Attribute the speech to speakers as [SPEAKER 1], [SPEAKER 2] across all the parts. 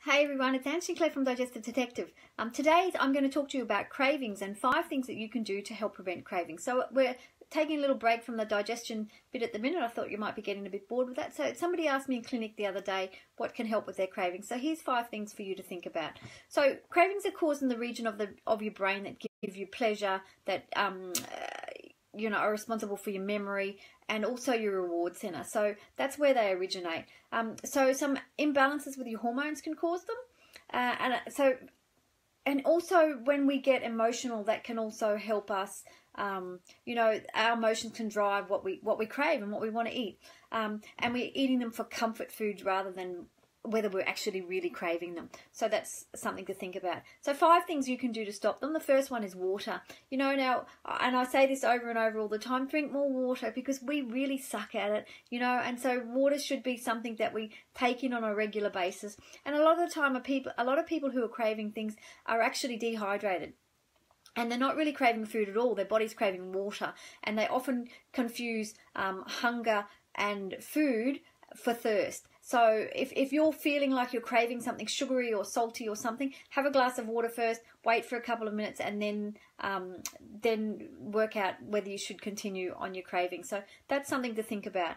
[SPEAKER 1] Hey everyone, it's Anne Sinclair from Digestive Detective. Today I'm going to talk to you about cravings and 5 things that you can do to help prevent cravings. So we're taking a little break from the digestion bit at the minute. I thought you might be getting a bit bored with that. So somebody asked me in clinic the other day what can help with their cravings. So here's 5 things for you to think about. So cravings are caused in the region of your brain that give you pleasure, that are responsible for your memory and also your reward center. So that's where they originate. So some imbalances with your hormones can cause them. And also when we get emotional, that can also help us. Our emotions can drive what we crave and what we want to eat. And we're eating them for comfort foods rather than whether we're actually really craving them. So that's something to think about. So 5 things you can do to stop them. The first one is water. Now, and I say this over and over all the time, drink more water because we really suck at it, and so water should be something that we take in on a regular basis. And a lot of the time, a lot of people who are craving things are actually dehydrated. And they're not really craving food at all. Their body's craving water. And they often confuse hunger and food for thirst. So if you're feeling like you're craving something sugary or salty or something, have a glass of water first, wait for a couple of minutes, and then work out whether you should continue on your craving. So that's something to think about.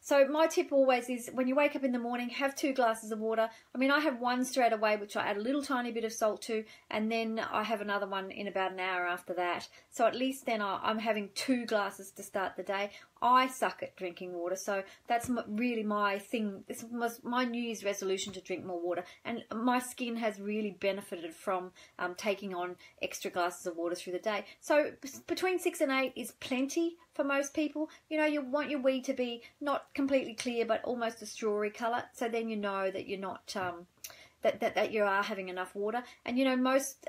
[SPEAKER 1] So my tip always is when you wake up in the morning, have 2 glasses of water. I mean, I have one straight away, which I add a little tiny bit of salt to, and then I have another one in about an hour after that. So at least then I'm having 2 glasses to start the day. I suck at drinking water, so that's really my thing. This was my New Year's resolution, to drink more water, and my skin has really benefited from taking on extra glasses of water through the day. So between 6 and 8 is plenty for most people. You want your wee to be not completely clear, but almost a strawy colour. So then you know that you're not that you are having enough water. And most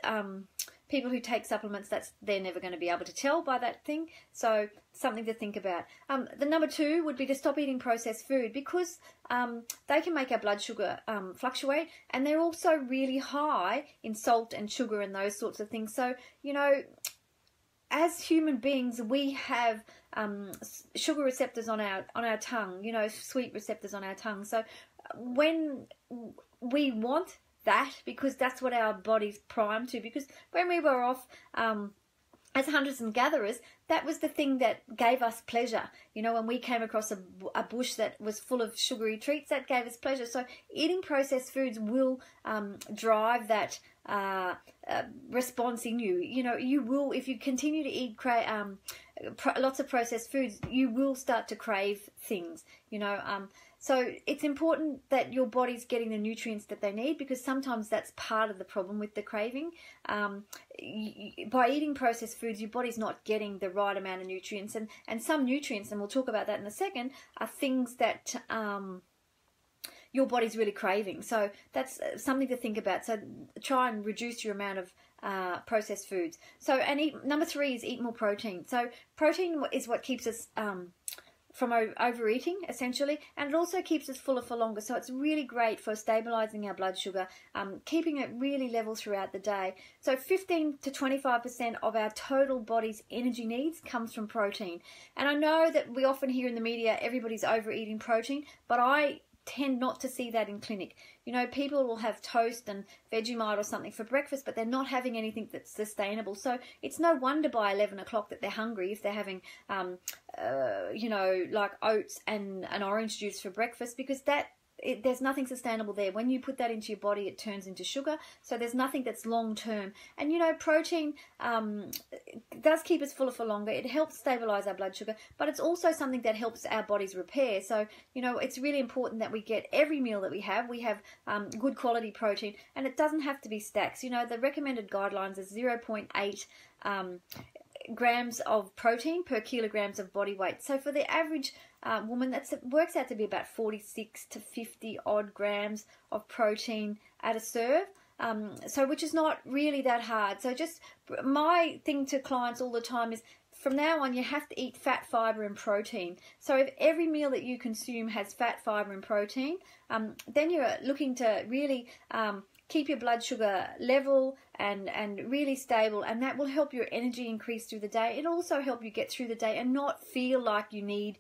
[SPEAKER 1] people who take supplements, they're never going to be able to tell by that thing. So something to think about. The number 2 would be to stop eating processed food, because they can make our blood sugar fluctuate, and they're also really high in salt and sugar and those sorts of things. So as human beings, we have sugar receptors on our tongue, sweet receptors on our tongue. So when we want that, because that's what our body's primed to, because when we were off as hunters and gatherers, that was the thing that gave us pleasure. When we came across a bush that was full of sugary treats, that gave us pleasure. So eating processed foods will drive that response in you. You will, if you continue to eat lots of processed foods, you will start to crave things. So it's important that your body's getting the nutrients that they need, because sometimes that's part of the problem with the craving. By eating processed foods, your body's not getting the right amount of nutrients, and some nutrients, and we'll talk about that in a second, are things that your body's really craving. So that's something to think about. So try and reduce your amount of processed foods. So number 3 is eat more protein. So protein is what keeps us from overeating, essentially, and it also keeps us fuller for longer. So it's really great for stabilizing our blood sugar, keeping it really level throughout the day. So 15 to 25% of our total body's energy needs comes from protein. And I know that we often hear in the media everybody's overeating protein, but I tend not to see that in clinic. People will have toast and Vegemite or something for breakfast, but they're not having anything that's sustainable. So it's no wonder by 11 o'clock that they're hungry if they're having, like oats and an orange juice for breakfast, because there's nothing sustainable there. When you put that into your body, it turns into sugar. So there's nothing that's long term. And protein does keep us fuller for longer. It helps stabilize our blood sugar, but it's also something that helps our bodies repair. So it's really important that we get every meal that we have good quality protein, and it doesn't have to be stacks. The recommended guidelines is 0.8 grams of protein per kilograms of body weight. So for the average woman, that works out to be about 46 to 50 odd grams of protein at a serve. So which is not really that hard. So just my thing to clients all the time is, from now on, you have to eat fat, fiber, and protein. So if every meal that you consume has fat, fiber, and protein, then you're looking to really keep your blood sugar level and really stable, and that will help your energy increase through the day. It'll also help you get through the day and not feel like you need,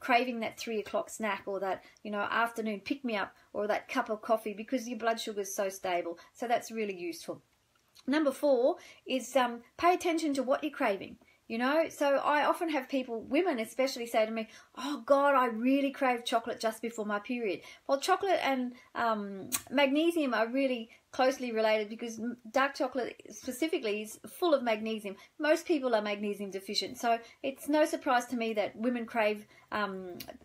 [SPEAKER 1] craving that 3 o'clock snack or that, afternoon pick-me-up or that cup of coffee, because your blood sugar is so stable. So that's really useful. Number 4 is pay attention to what you're craving. So I often have people, women especially, say to me, "Oh God, I really crave chocolate just before my period." Well, chocolate and magnesium are really closely related, because dark chocolate specifically is full of magnesium. Most people are magnesium deficient, so it's no surprise to me that women crave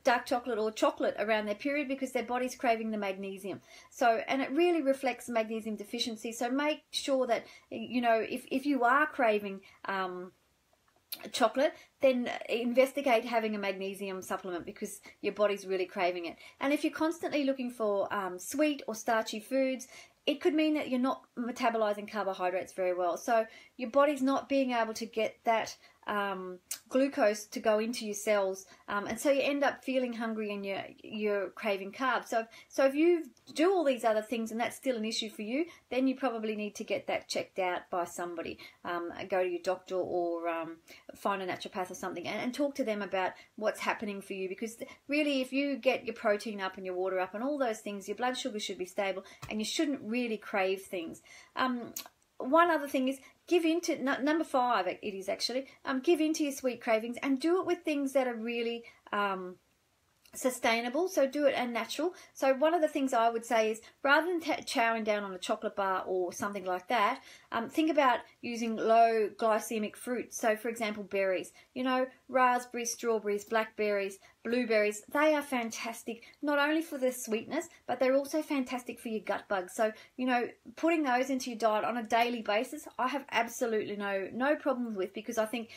[SPEAKER 1] dark chocolate or chocolate around their period, because their body's craving the magnesium. So, and it really reflects magnesium deficiency. So make sure that, if you are craving chocolate, then investigate having a magnesium supplement, because your body's really craving it. And if you're constantly looking for sweet or starchy foods, it could mean that you're not metabolizing carbohydrates very well. So your body's not being able to get that glucose to go into your cells, and so you end up feeling hungry and you're craving carbs. So if you do all these other things and that's still an issue for you, then you probably need to get that checked out by somebody. Go to your doctor or find a naturopath or something, and talk to them about what's happening for you, because really, if you get your protein up and your water up and all those things, your blood sugar should be stable and you shouldn't really crave things. One other thing is, give into, number 5 it is actually, give into your sweet cravings, and do it with things that are really sustainable. So do it and natural. So one of the things I would say is, rather than chowing down on a chocolate bar or something like that, think about using low glycemic fruits. So for example, berries, raspberries, strawberries, blackberries, blueberries, they are fantastic, not only for the sweetness, but they're also fantastic for your gut bugs. So, putting those into your diet on a daily basis, I have absolutely no problems with, because I think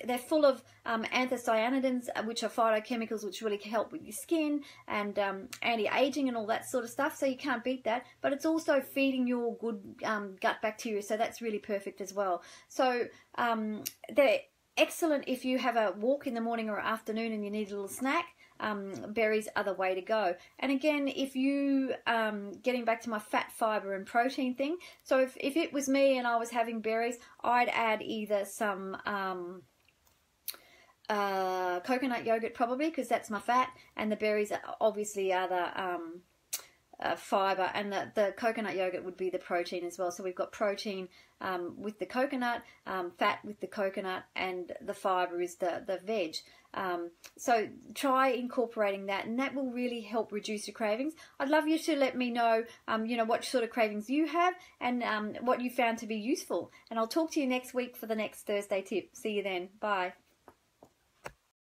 [SPEAKER 1] they're full of anthocyanidins, which are phytochemicals which really help with your skin and anti-aging and all that sort of stuff. So you can't beat that, but it's also feeding your good gut bacteria. So that's really perfect as well. So they're excellent if you have a walk in the morning or afternoon and you need a little snack. Berries are the way to go. And again, if you getting back to my fat, fiber and protein thing, so if it was me and I was having berries, I'd add either some coconut yogurt, probably, because that's my fat, and the berries obviously are the fiber, and the coconut yogurt would be the protein as well. So we've got protein with the coconut, fat with the coconut, and the fiber is the veg. So try incorporating that, and that will really help reduce your cravings. I'd love you to let me know, what sort of cravings you have, and what you found to be useful. And I'll talk to you next week for the next Thursday tip. See you then. Bye.